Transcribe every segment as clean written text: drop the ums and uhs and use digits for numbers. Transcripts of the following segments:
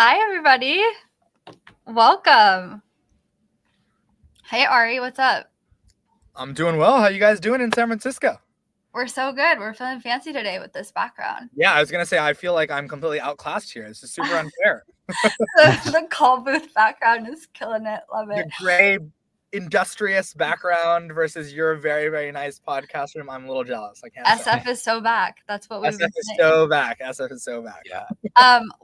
Hi, everybody. Welcome. Hey, Ari, what's up? I'm doing well. How you guys doing in San Francisco? We're so good. We're feeling fancy today with this background. Yeah, I was going to say, I feel like I'm completely outclassed here. This is super unfair. The call booth background is killing it. Love Your it. gray, industrious background versus your very, very nice podcast room. I'm a little jealous. I can't say. SF is so back. That's what we've SF been is saying. so back. SF is so back. Yeah.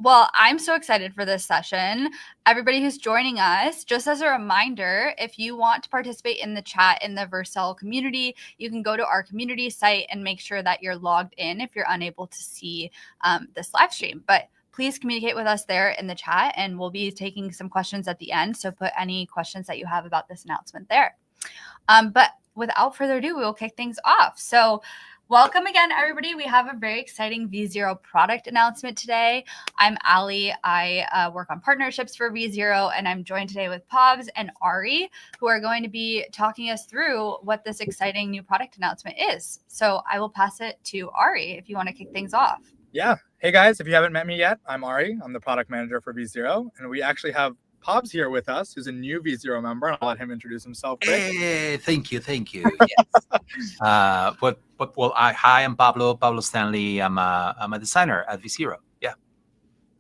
Well, I'm so excited for this session. Everybody who's joining us, just as a reminder, if you want to participate in the chat in the Vercel community, you can go to our community site and make sure that you're logged in if you're unable to see this live stream. But please communicate with us there in the chat, and we'll be taking some questions at the end. So put any questions that you have about this announcement there. But without further ado, we will kick things off. So welcome again, everybody. We have a very exciting V0 product announcement today. I'm Ali. I work on partnerships for V0, and I'm joined today with Pobs and Ari, who are going to be talking us through what this exciting new product announcement is. So I will pass it to Ari if you want to kick things off. Yeah. Hey, guys, if you haven't met me yet, I'm Ari. I'm the product manager for V0, and we actually have Pobs here with us, who's a new V0 member. I'll let him introduce himself. Hey, thank you. Yes. Hi, I'm Pablo Stanley. I'm a designer at V0.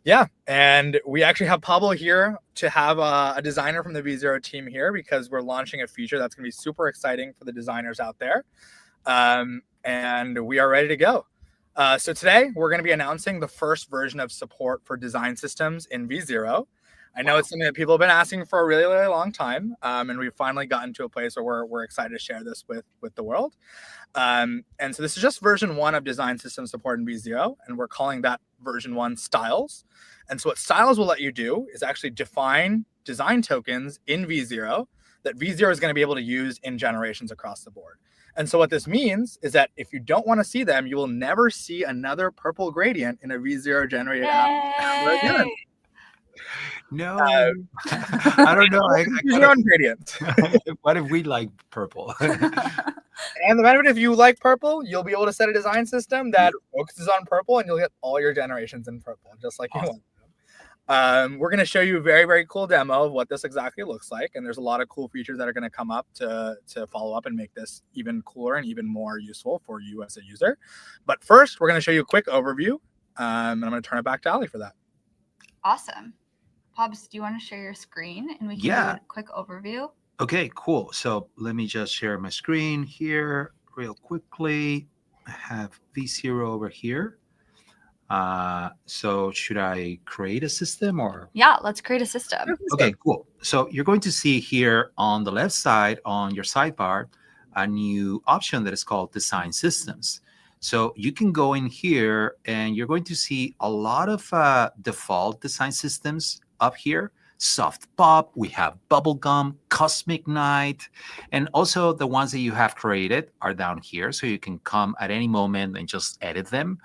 Yeah, and we actually have Pablo here to have a designer from the V0 team here because we're launching a feature that's going to be super exciting for the designers out there, and we are ready to go. So today we're going to be announcing the first version of support for design systems in V0. I know it's something that people have been asking for a really, really long time, and we've finally gotten to a place where we're excited to share this with the world. And so this is just version 1 of design system support in V0, and we're calling that version 1 styles. And so what styles will let you do is actually define design tokens in V0 that V0 is going to be able to use in generations across the board. And so what this means is that if you don't want to see them, you will never see another purple gradient in a V0 generated app again. No, I don't know. Use your own gradient. What if we like purple? And the benefit, if you like purple, you'll be able to set a design system that focuses on purple, and you'll get all your generations in purple, just like you want. We're going to show you a very, very cool demo of what this exactly looks like. And there's a lot of cool features that are going to come up to follow up and make this even cooler and even more useful for you as a user. But first, we're going to show you a quick overview. And I'm going to turn it back to Ali for that. Awesome. Pobs, do you want to share your screen and we can do a quick overview? Okay, cool. So let me just share my screen here real quickly. I have V0 over here. So should I create a system or? Yeah, let's create a system. Okay, cool. So you're going to see here on the left side on your sidebar a new option that is called Design Systems. So you can go in here and you're going to see a lot of default design systems up here. Soft Pop, we have Bubblegum, Cosmic Night, and also the ones that you have created are down here, so you can come at any moment and just edit them.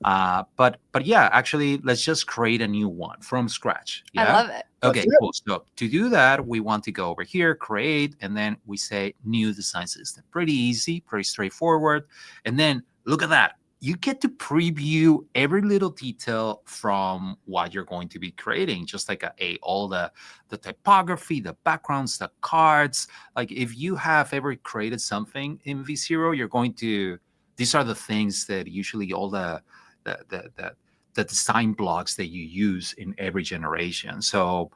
But yeah, actually, let's just create a new one from scratch. Yeah? I love it. Okay, cool. So to do that, we want to go over here, create, and then we say new design system. Pretty easy, pretty straightforward. And then look at that. You get to preview every little detail from what you're going to be creating, just like all the typography, the backgrounds, the cards. Like if you have ever created something in V0, you're going to, these are the things that usually all the design blocks that you use in every generation. So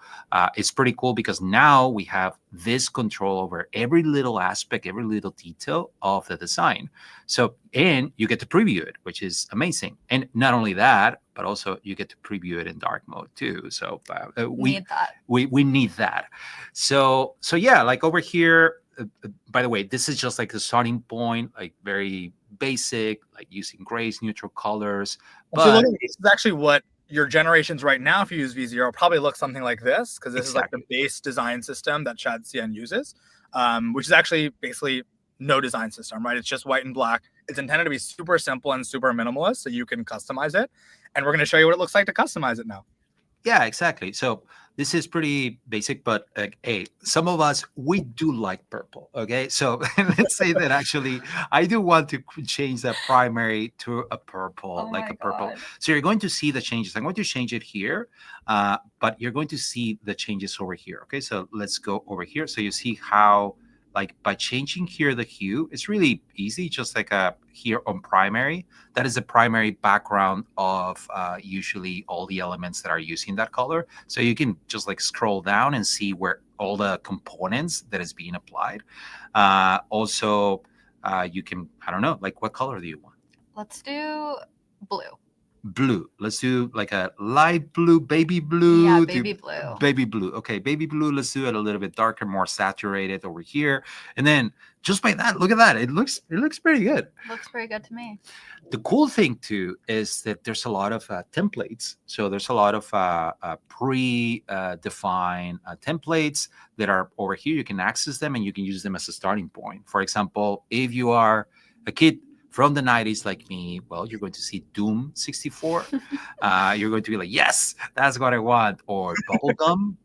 it's pretty cool because now we have this control over every little aspect, every little detail of the design. So, and you get to preview it, which is amazing. And not only that, but also you get to preview it in dark mode too. So we need that. So yeah, like over here, by the way, this is just like the starting point, like very basic, like using grays, neutral colors. But this is actually what your generations right now, if you use V0, probably look something like this, because this is like the base design system that ShadCN uses, which is actually basically no design system, right? It's just white and black. It's intended to be super simple and super minimalist, so you can customize it. And we're going to show you what it looks like to customize it now. Yeah, exactly. So this is pretty basic, but hey, some of us we do like purple. Okay, so let's say that actually I do want to change that primary to a purple, Oh like my a purple. God. So you're going to see the changes. I'm going to change it here, but you're going to see the changes over here. Okay, so let's go over here. So you see how, like, by changing here the hue, it's really easy. Just like here on primary, that is the primary background of usually all the elements that are using that color. So you can just like scroll down and see where all the components that is being applied. Also, you can, I don't know, like what color do you want? Let's do blue. Blue. Let's do like a light blue, baby blue. Yeah, to baby blue. Baby blue. Okay, baby blue. Let's do it a little bit darker, more saturated over here. And then just by that, look at that. It looks pretty good. Looks pretty good to me. The cool thing too is that there's a lot of templates. So there's a lot of pre-defined templates that are over here. You can access them and you can use them as a starting point. For example, if you are a kid from the 90s like me, well, you're going to see Doom 64. You're going to be like, yes, that's what I want. Or Bubblegum.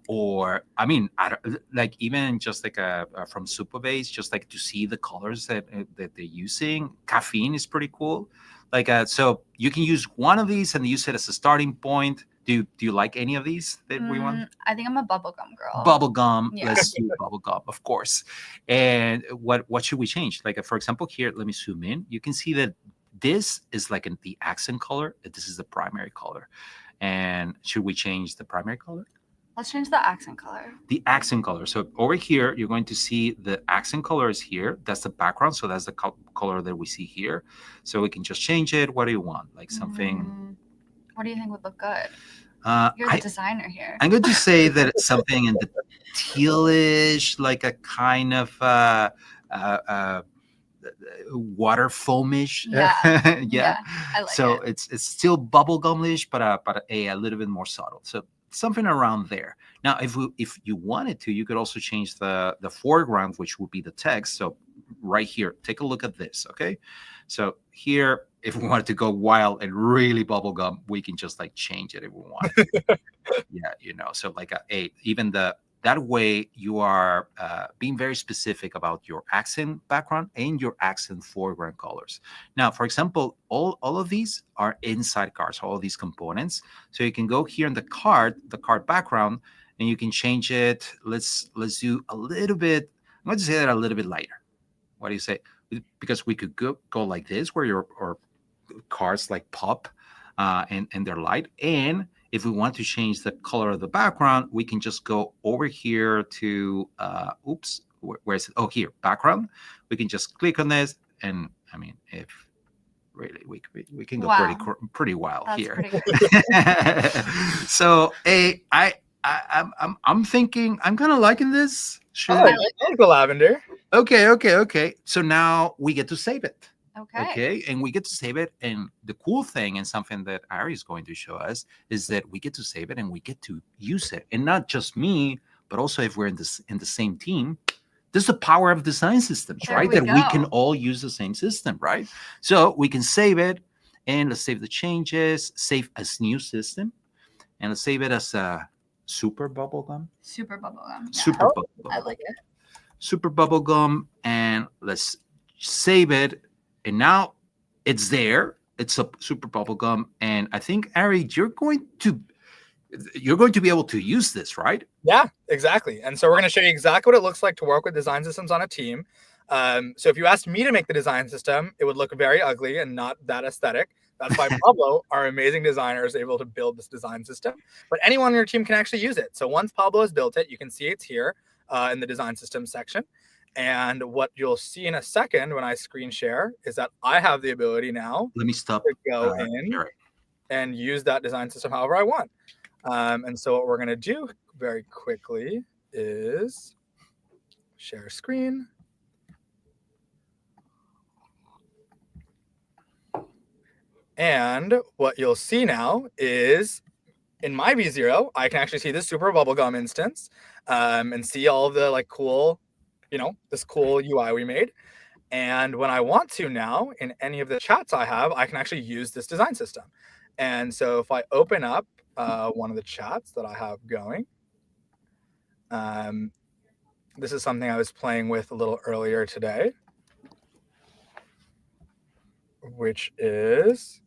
Or I mean, I don't, like even just like from Superbase, just like to see the colors that they're using. Caffeine is pretty cool. Like so you can use one of these and use it as a starting point. Do you like any of these that we want? I think I'm a bubblegum girl. Bubblegum. Yeah. Let's do bubblegum, of course. And what should we change? Like for example, here, let me zoom in. You can see that this is like the accent color. This is the primary color. And should we change the primary color? Let's change the accent color. The accent color. So over here, you're going to see the accent color is here. That's the background. So that's the color that we see here. So we can just change it. What do you want? Like something. What do you think would look good? You're the designer here. I'm going to say that it's something in the tealish, like a kind of water foamish. Yeah. Yeah. I like so it. It's still bubblegumish, but a little bit more subtle. So something around there. Now, if you wanted to, you could also change the foreground, which would be the text. So right here, take a look at this. Okay. So here, if we wanted to go wild and really bubblegum, we can just like change it if we want. Yeah, so like even that way you are being very specific about your accent background and your accent foreground colors. Now, for example, all of these are inside cards, all of these components. So you can go here in the card background, and you can change it. Let's do a little bit. I'm going to say that a little bit lighter. What do you say? Because we could go like this, where your cards like pop and they're light. And if we want to change the color of the background, we can just go over here to where is it? Oh, here, background. We can just click on this, and I mean, if really we can go pretty wild. That's here. Pretty cool. So I'm thinking I'm kind of liking this. I like the lavender. Okay. So now we get to save it. Okay. And we get to save it. And the cool thing, and something that Ari is going to show us, is that we get to save it and we get to use it. And not just me, but also if we're in the same team. This is the power of design systems, right? That we can all use the same system, right? So we can save it, and let's save the changes, save as new system, and let's save it as a super bubblegum. Super bubblegum. Yeah. Super bubblegum. I like it. Super bubblegum, and let's save it. And now it's there. It's a super bubblegum. And I think, Ari, you're going to be able to use this, right? Yeah, exactly. And so we're going to show you exactly what it looks like to work with design systems on a team. So if you asked me to make the design system, it would look very ugly and not that aesthetic. That's why Pablo, our amazing designer, is able to build this design system. But anyone on your team can actually use it. So once Pablo has built it, you can see it's here in the design system section. And what you'll see in a second when I screen share is that I have the ability now. Let me stop. To go in and use that design system however I want. And so what we're going to do very quickly is share screen. And what you'll see now is in my V0, I can actually see this super bubblegum instance and see all of the like cool, this cool UI we made. And when I want to now, in any of the chats I have, I can actually use this design system. And so if I open up one of the chats that I have going. This is something I was playing with a little earlier today, which is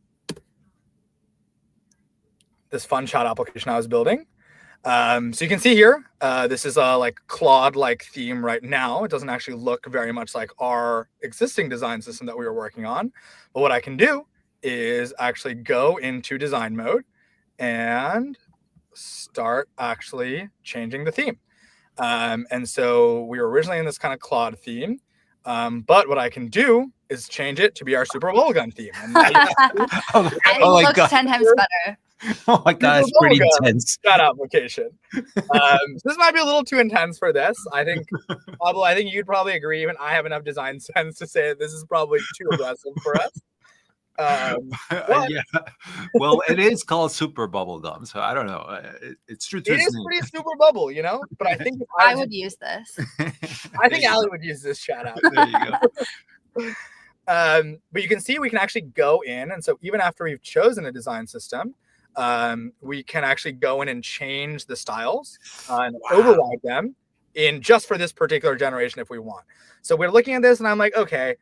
this fun chat application I was building. So you can see here, this is a like Claude-like theme right now. It doesn't actually look very much like our existing design system that we were working on. But what I can do is actually go into design mode and start actually changing the theme. And so we were originally in this kind of Claude theme. But what I can do is change it to be our Super Bubblegum theme. And now you have Oh, And oh it my looks god! 10 times better. Oh my god! It's pretty intense. that application. So this might be a little too intense for this. I think, Pablo, I think you'd probably agree. Even I have enough design sense to say that this is probably too aggressive for us. But Yeah. Well, it is called Super Bubblegum, so I don't know. It's true to it its is name. pretty super bubble, you know. But I think if I would use this. I think Ali would use this chat out. There you go. But you can see we can actually go in, and so even after we've chosen a design system, we can actually go in and change the styles and override them in just for this particular generation if we want. So we're looking at this, and I'm like, okay,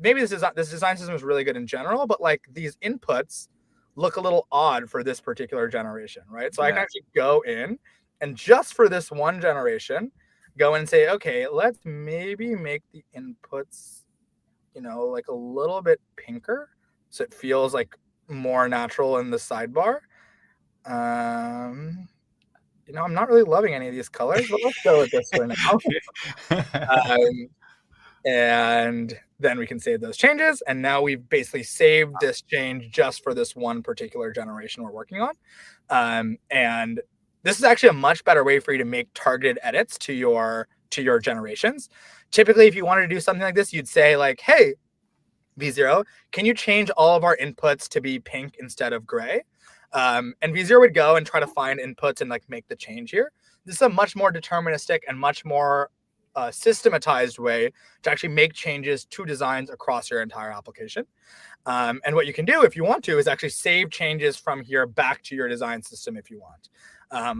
maybe this design system is really good in general, but like these inputs look a little odd for this particular generation, right? So I can actually go in and just for this one generation, go in and say, okay, let's maybe make the inputs, you know, like a little bit pinker, so it feels like more natural in the sidebar. You know, I'm not really loving any of these colors, but let's go with this for now. And then we can save those changes. And now we've basically saved this change just for this one particular generation we're working on. And this is actually a much better way for you to make targeted edits to your generations. Typically, if you wanted to do something like this, you'd say like, hey, V0, can you change all of our inputs to be pink instead of gray? And V0 would go and try to find inputs and like make the change here. This is a much more deterministic and much more systematized way to actually make changes to designs across your entire application. And what you can do if you want to is actually save changes from here back to your design system if you want.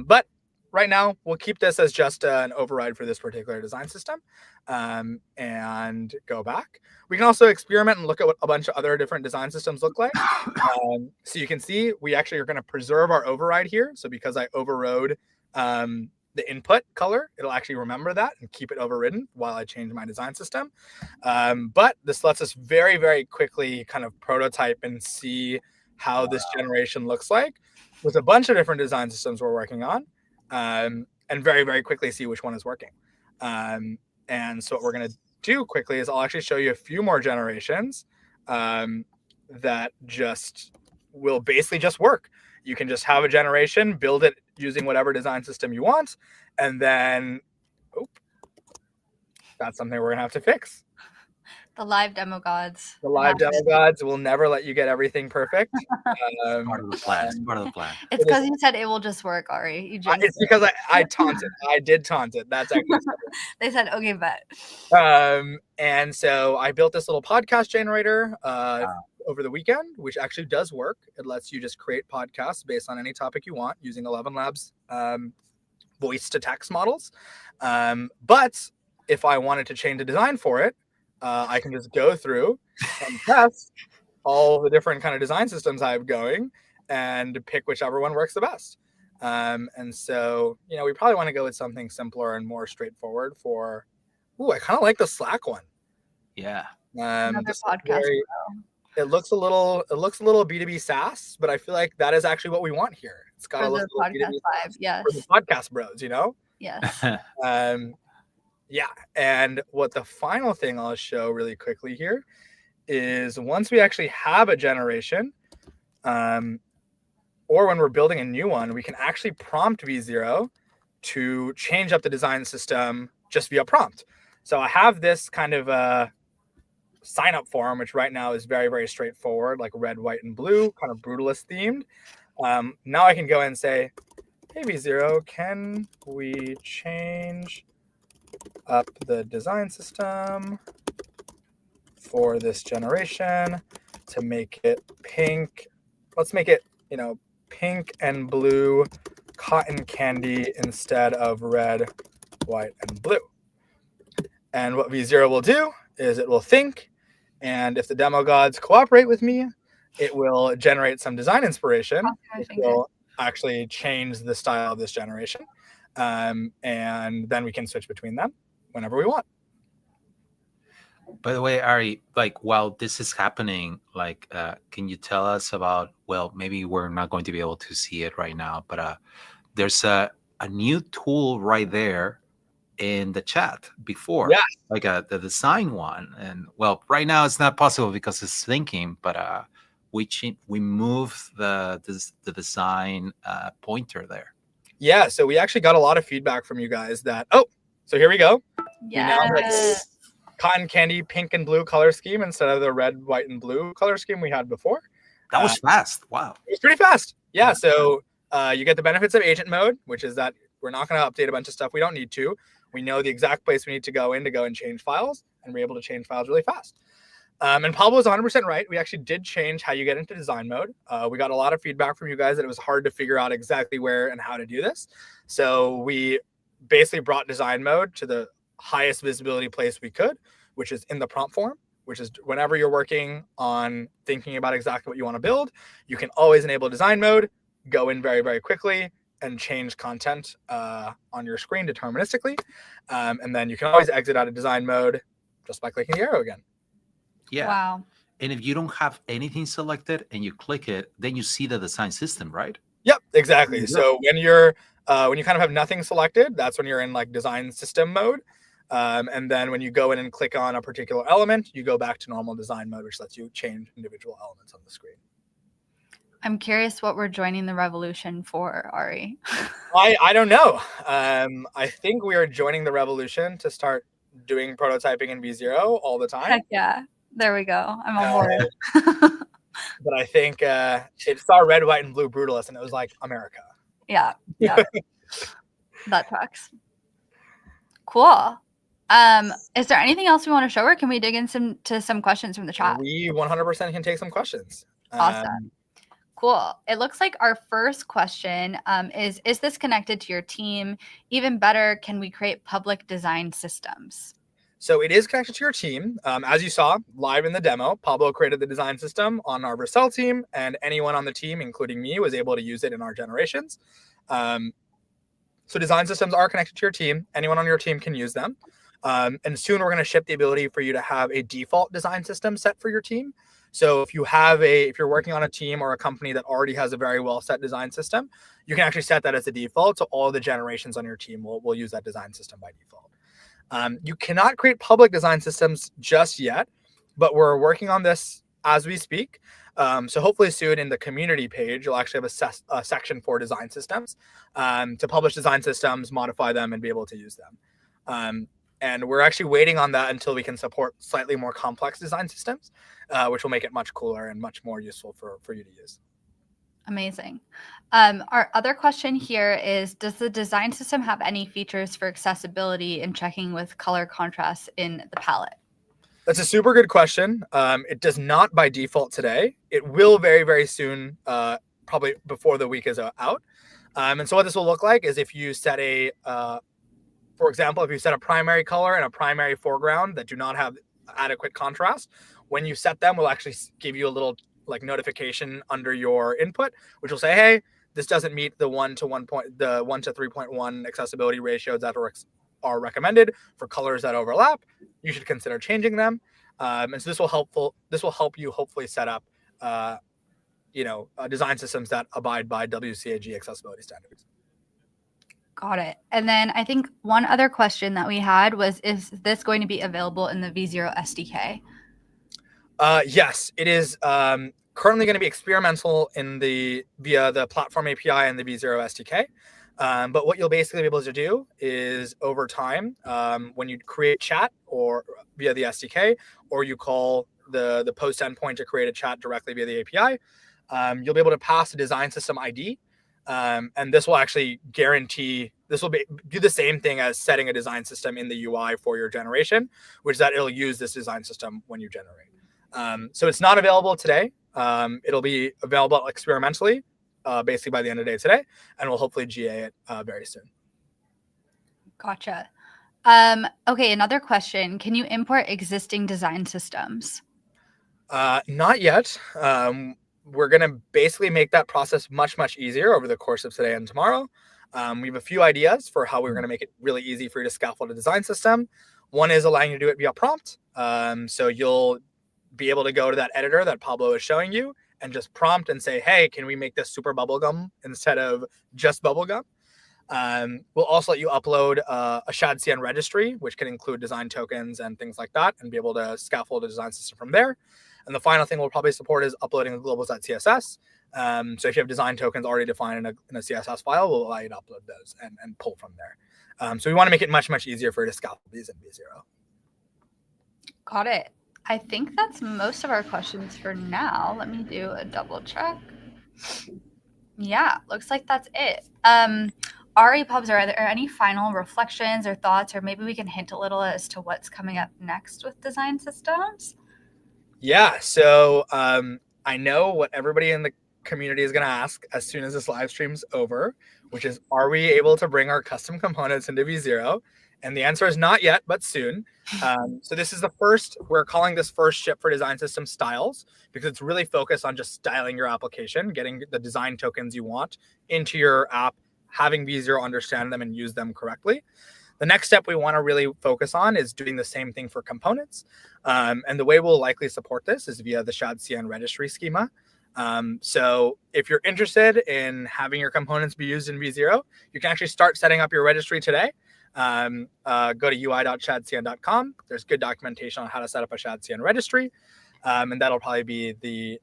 But right now, we'll keep this as just an override for this particular design system and go back. We can also experiment and look at what a bunch of other different design systems look like. So you can see we actually are going to preserve our override here. So because I overrode the input color, it'll actually remember that and keep it overridden while I change my design system. But this lets us very, very quickly kind of prototype and see how this generation looks like with a bunch of different design systems we're working on. And very, very quickly see which one is working. And so what we're going to do quickly is I'll actually show you a few more generations that just will basically just work. You can just have a generation, build it using whatever design system you want, and then, that's something we're going to have to fix. The live demo gods. The live demo gods will never let you get everything perfect. Part of the plan. It's part of the plan. It's because you said it will just work, Ari. It's because I taunted. I did taunt it. That's actually. They said, okay, bet. And so I built this little podcast generator over the weekend, which actually does work. It lets you just create podcasts based on any topic you want using ElevenLabs voice to text models. But if I wanted to change the design for it, I can just go through and test all the different kind of design systems I have going and pick whichever one works the best. And so, you know, we probably want to go with something simpler and more straightforward for, I kind of like the Slack one. Yeah. Another podcast. It looks a little B2B SaaS, but I feel like that is actually what we want here. It's got a little podcast vibe, yes. For the podcast bros, you know? Yes. Yeah, and what the final thing I'll show really quickly here is once we actually have a generation, or when we're building a new one, we can actually prompt V0 to change up the design system just via prompt. So I have this kind of sign up form, which right now is very, very straightforward, like red, white, and blue, kind of brutalist themed. Now I can go and say, hey, V0, can we change up the design system for this generation to make it pink? Let's make it, you know, pink and blue cotton candy instead of red, white, and blue. And what V0 will do is it will think, and if the demo gods cooperate with me, it will generate some design inspiration, which will actually change the style of this generation. And then we can switch between them whenever we want. By the way, Ari, like while this is happening, like, can you tell us about, well, maybe we're not going to be able to see it right now, but there's a new tool right there in the chat before, Yeah. like the design one. And well, right now it's not possible because it's thinking, but we moved the design pointer there. Yeah, so we actually got a lot of feedback from you guys that, so here we go. Yes. Cotton candy pink and blue color scheme instead of the red, white, and blue color scheme we had before. That was fast. Wow. It was pretty fast. Yeah, so you get the benefits of agent mode, which is that we're not going to update a bunch of stuff we don't need to. We know the exact place we need to go and change files, and we're able to change files really fast. And Pablo is 100% right. We actually did change how you get into design mode. We got a lot of feedback from you guys that it was hard to figure out exactly where and how to do this. So we basically brought design mode to the highest visibility place we could, which is in the prompt form, which is whenever you're working on thinking about exactly what you want to build, you can always enable design mode, go in very, very quickly, and change content on your screen deterministically. And then you can always exit out of design mode just by clicking the arrow again. Yeah. Wow. And if you don't have anything selected and you click it, then you see the design system, right? Yep, exactly. So when you're when you kind of have nothing selected, that's when you're in like design system mode. And then when you go in and click on a particular element, you go back to normal design mode, which lets you change individual elements on the screen. I'm curious what we're joining the revolution for, Ari. I don't know. I think we are joining the revolution to start doing prototyping in V0 all the time. Heck yeah. There we go. I'm on board. But I think it saw red, white, and blue Brutalist, and it was like America. Yeah. That tracks. Cool. Is there anything else we want to show, or can we dig into some questions from the chat? We 100% can take some questions. Awesome. Cool. It looks like our first question is this connected to your team? Even better, can we create public design systems? So it is connected to your team. As you saw live in the demo, Pablo created the design system on our Vercel team, and anyone on the team, including me, was able to use it in our generations. So design systems are connected to your team. Anyone on your team can use them. And soon we're going to ship the ability for you to have a default design system set for your team. So if you're working on a team or a company that already has a very well set design system, you can actually set that as a default. So all the generations on your team will use that design system by default. You cannot create public design systems just yet, but we're working on this as we speak. So hopefully soon in the community page, you'll actually have a section for design systems to publish design systems, modify them, and be able to use them. And we're actually waiting on that until we can support slightly more complex design systems, which will make it much cooler and much more useful for you to use. Amazing. Our other question here is, does the design system have any features for accessibility and checking with color contrast in the palette? That's a super good question. It does not by default today. It will very, very soon, probably before the week is out. And so what this will look like is if you set for example, if you set a primary color and a primary foreground that do not have adequate contrast, when you set them, we'll actually give you a little like notification under your input, which will say, hey, this doesn't meet the 1 to 3.1 accessibility ratios that are recommended for colors that overlap. You should consider changing them. And so this will help you hopefully set up design systems that abide by WCAG accessibility standards. Got it. And then I think one other question that we had was, is this going to be available in the V0 SDK? Yes, it is currently going to be experimental via the platform API and the V0 SDK. But what you'll basically be able to do is over time, when you create chat or via the SDK, or you call the post endpoint to create a chat directly via the API, you'll be able to pass a design system ID. And this will actually this will do the same thing as setting a design system in the UI for your generation, which is that it'll use this design system when you generate. So it's not available today. It'll be available experimentally basically by the end of the day today, and we'll hopefully GA it very soon. Gotcha. Okay, another question. Can you import existing design systems? Not yet. We're going to basically make that process much, much easier over the course of today and tomorrow. We have a few ideas for how we're going to make it really easy for you to scaffold a design system. One is allowing you to do it via prompt. So you'll be able to go to that editor that Pablo is showing you and just prompt and say, hey, can we make this super bubblegum instead of just bubblegum? We'll also let you upload a ShadCN registry, which can include design tokens and things like that, and be able to scaffold a design system from there. And the final thing we'll probably support is uploading a globals.css. So if you have design tokens already defined in a CSS file, we'll allow you to upload those and pull from there. So we want to make it much, much easier for you to scaffold these in V0. Got it. I think that's most of our questions for now. Let me do a double check. Yeah, looks like that's it. Ari, Pubs, are there any final reflections or thoughts, or maybe we can hint a little as to what's coming up next with design systems? Yeah, so I know what everybody in the community is going to ask as soon as this live stream's over, which is, are we able to bring our custom components into V0? And the answer is not yet, but soon. So this is the first, we're calling this first ship for design system styles, because it's really focused on just styling your application, getting the design tokens you want into your app, having V0 understand them and use them correctly. The next step we want to really focus on is doing the same thing for components. And the way we'll likely support this is via the ShadCN registry schema. So if you're interested in having your components be used in V0, you can actually start setting up your registry today. Go to ui.shadcn.com. There's good documentation on how to set up a ShadCN registry. And that'll probably be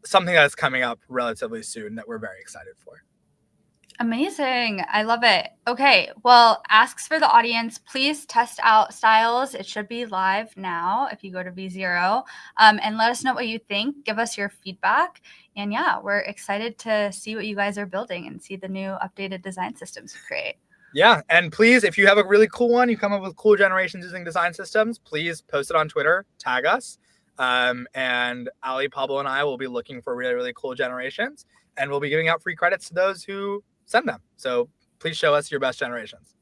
something that's coming up relatively soon that we're very excited for. Amazing. I love it. Okay. Well, asks for the audience, please test out styles. It should be live now if you go to V0, and let us know what you think. Give us your feedback. And yeah, we're excited to see what you guys are building and see the new updated design systems you create. Yeah. And please, if you have a really cool one, you come up with cool generations using design systems, please post it on Twitter, tag us. And Ali, Pablo, and I will be looking for really, really cool generations. And we'll be giving out free credits to those who send them. So please show us your best generations.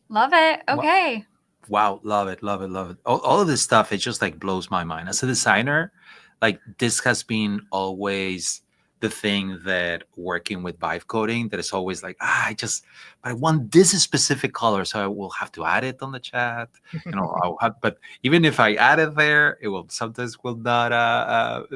Love it. Okay. Wow. Love it. Love it. Love it. All of this stuff, it just like blows my mind. As a designer, like this has been always the thing that working with Vibe coding, that is always like, but I want this specific color. So I will have to add it on the chat. But even if I add it there, it will sometimes will not,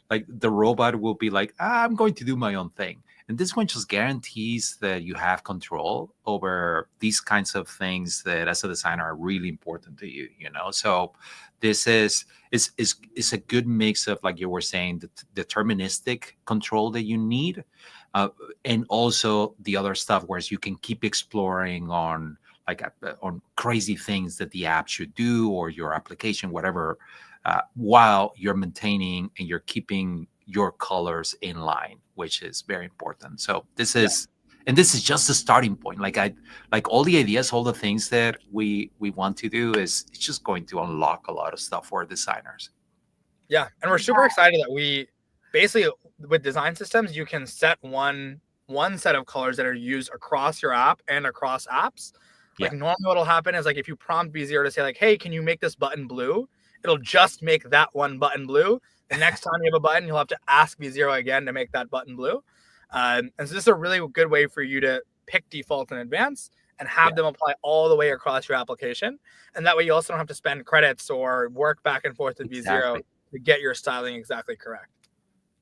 like the robot will be like, I'm going to do my own thing. And this one just guarantees that you have control over these kinds of things that as a designer are really important to you, So this is a good mix of, like you were saying, the deterministic control that you need, and also the other stuff, whereas you can keep exploring on crazy things that the app should do or your application, whatever, while you're maintaining and you're keeping your colors in line, which is very important. So this is, and this is just the starting point. Like all the ideas, all the things that we want to do it's just going to unlock a lot of stuff for designers. Yeah. And we're super excited that we basically, with design systems, you can set one set of colors that are used across your app and across apps. Like normally what'll happen is, like, if you prompt V0 to say like, hey, can you make this button blue? It'll just make that one button blue. The next time you have a button, you'll have to ask V0 again to make that button blue. And so this is a really good way for you to pick defaults in advance and have them apply all the way across your application. And that way you also don't have to spend credits or work back and forth with V0 to get your styling exactly correct.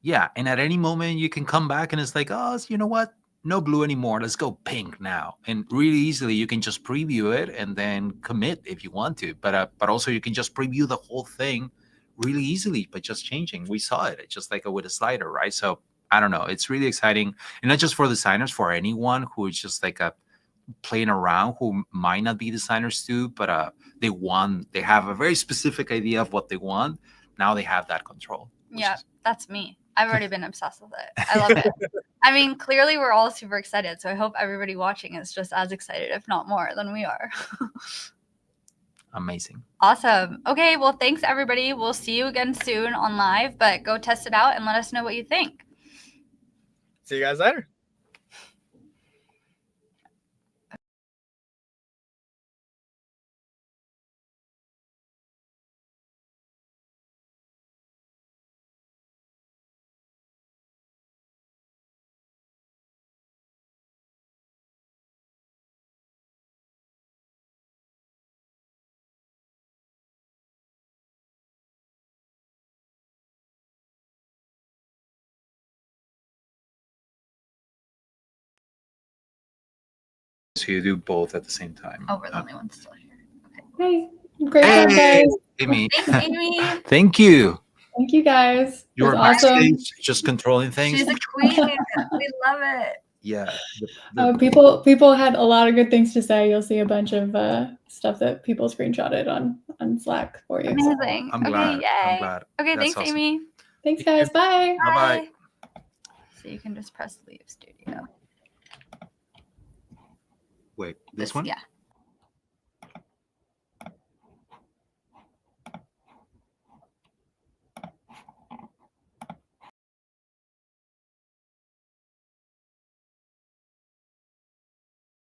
Yeah. And at any moment you can come back and it's like, oh, you know what? No blue anymore. Let's go pink now. And really easily you can just preview it and then commit if you want to. But also you can just preview the whole thing really easily by just changing. We saw it. It's just like with a slider, right? So I don't know. It's really exciting, and not just for designers, for anyone who is just like playing around, who might not be designers too, but they have a very specific idea of what they want. Now they have that control. Yeah, that's me. I've already been obsessed with it. I love it. I mean, clearly we're all super excited. So I hope everybody watching is just as excited, if not more, than we are. Amazing. Awesome. Okay, well, thanks everybody. We'll see you again soon on live, but go test it out and let us know what you think. See you guys later. So you do both at the same time. Oh, we're the only ones still here. Hey, great job, Hey, guys. Amy. Thanks, Amy. Thank you. Thank you, guys. You were It was awesome. backstage just controlling things. She's a queen. We love it. Yeah. People had a lot of good things to say. You'll see a bunch of stuff that people screenshotted on Slack for you. So, Amazing. I'm okay, glad. yay. I'm glad. Okay, That's thanks, awesome. Amy. thanks, guys. Bye. Bye-bye. So you can just press leave studio. Wait, this one? Yeah.